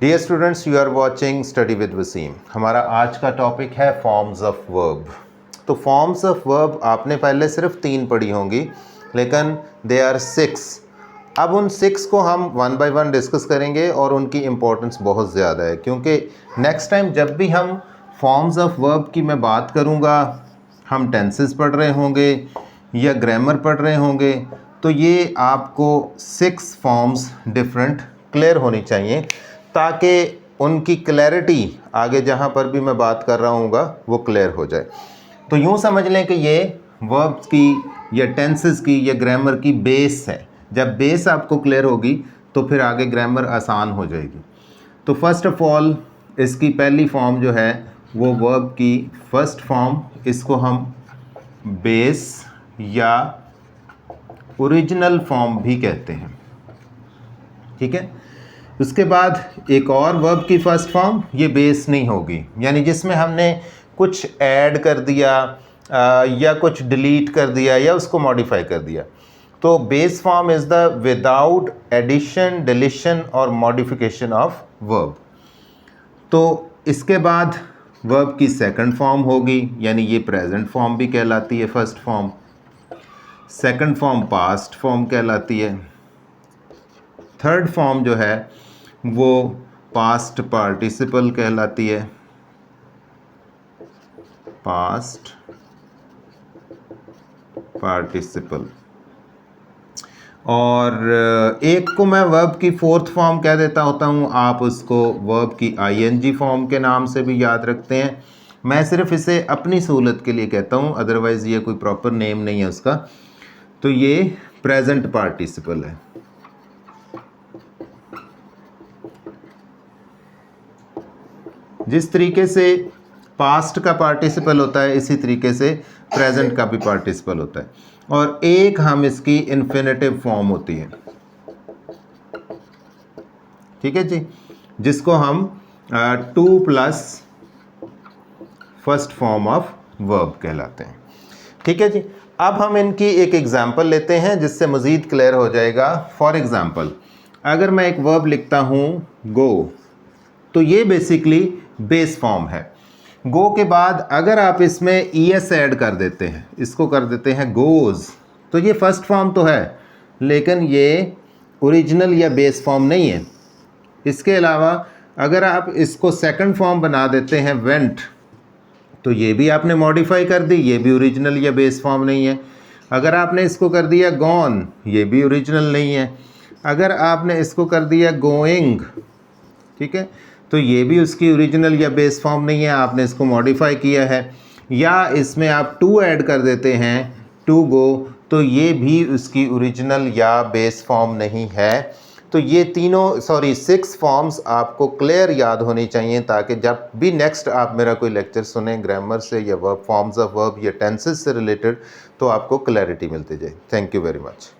Dear students, you are watching study with Wasim. हमारा आज का टॉपिक है फॉर्म्स ऑफ वर्ब। तो फॉर्म्स ऑफ वर्ब आपने पहले सिर्फ 3 पढ़ी होंगी, लेकिन दे आर 6। अब उन 6 को हम 1 बाय 1 डिस्कस करेंगे और उनकी इम्पोर्टेंस बहुत ज़्यादा है, क्योंकि नेक्स्ट टाइम जब भी हम फॉर्म्स ऑफ वर्ब की मैं बात करूँगा, हम टेंसेस पढ़ रहे होंगे या ग्रामर पढ़ रहे होंगे, तो ये आपको 6 फॉर्म्स डिफरेंट क्लियर होनी चाहिए, ताकि उनकी क्लैरिटी आगे जहाँ पर भी मैं बात कर रहा हूँगा वो क्लियर हो जाए। तो यूँ समझ लें कि ये वर्ब्स की या टेंसेस की या ग्रामर की बेस है। जब बेस आपको क्लियर होगी तो फिर आगे ग्रामर आसान हो जाएगी। तो फर्स्ट ऑफ ऑल इसकी पहली फॉर्म जो है वो वर्ब की फर्स्ट फॉर्म, इसको हम बेस या ओरिजिनल फॉर्म भी कहते हैं। ठीक है। उसके बाद एक और वर्ब की फर्स्ट फॉर्म, ये बेस नहीं होगी, यानी जिसमें हमने कुछ ऐड कर दिया या कुछ डिलीट कर दिया या उसको मॉडिफाई कर दिया। तो base form is the without addition, deletion और मॉडिफिकेशन ऑफ वर्ब। तो इसके बाद वर्ब की सेकंड फॉर्म होगी, यानी ये प्रेजेंट फॉर्म भी कहलाती है first form. Second form past form कहलाती है। थर्ड फॉर्म जो है वो पास्ट पार्टिसिपल कहलाती है, पास्ट पार्टिसिपल। और एक को मैं वर्ब की फोर्थ फॉर्म कह देता होता हूँ, आप उसको वर्ब की आईएनजी फॉर्म के नाम से भी याद रखते हैं। मैं सिर्फ इसे अपनी सहूलत के लिए कहता हूँ, अदरवाइज़ ये कोई प्रॉपर नेम नहीं है उसका। तो ये प्रेजेंट पार्टिसिपल है। जिस तरीके से पास्ट का पार्टिसिपल होता है, इसी तरीके से प्रेजेंट का भी पार्टिसिपल होता है। और एक हम इसकी इन्फिनेटिव फॉर्म होती है, ठीक है जी, जिसको हम 2 plus first form of verb कहलाते हैं। ठीक है जी। अब हम इनकी एक एग्जांपल लेते हैं जिससे मज़ीद क्लियर हो जाएगा। फॉर एग्जांपल, अगर मैं एक वर्ब लिखता हूँ गो, तो ये बेसिकली बेस फॉर्म है। गो के बाद अगर आप इसमें ईएस ऐड कर देते हैं, इसको कर देते हैं गोज़, तो ये फर्स्ट फॉर्म तो है, लेकिन ये ओरिजिनल या बेस फॉर्म नहीं है। इसके अलावा अगर आप इसको सेकंड फॉर्म बना देते हैं वेंट, तो ये भी आपने मॉडिफाई कर दी, ये भी ओरिजिनल या बेस फॉर्म नहीं है। अगर आपने इसको कर दिया गॉन, ये भी ओरिजिनल नहीं है। अगर आपने इसको कर दिया गोइंग, ठीक है, तो ये भी उसकी ओरिजिनल या बेस फॉर्म नहीं है, आपने इसको मॉडिफाई किया है। या इसमें आप टू ऐड कर देते हैं, टू गो, तो ये भी उसकी ओरिजिनल या बेस फॉर्म नहीं है। तो ये 6 फॉर्म्स आपको क्लियर याद होनी चाहिए, ताकि जब भी नेक्स्ट आप मेरा कोई लेक्चर सुने ग्रामर से या वर्ब फॉर्म्स ऑफ वर्ब या टेंसेस से रिलेटेड, तो आपको क्लैरिटी मिलती जाए। Thank you very much.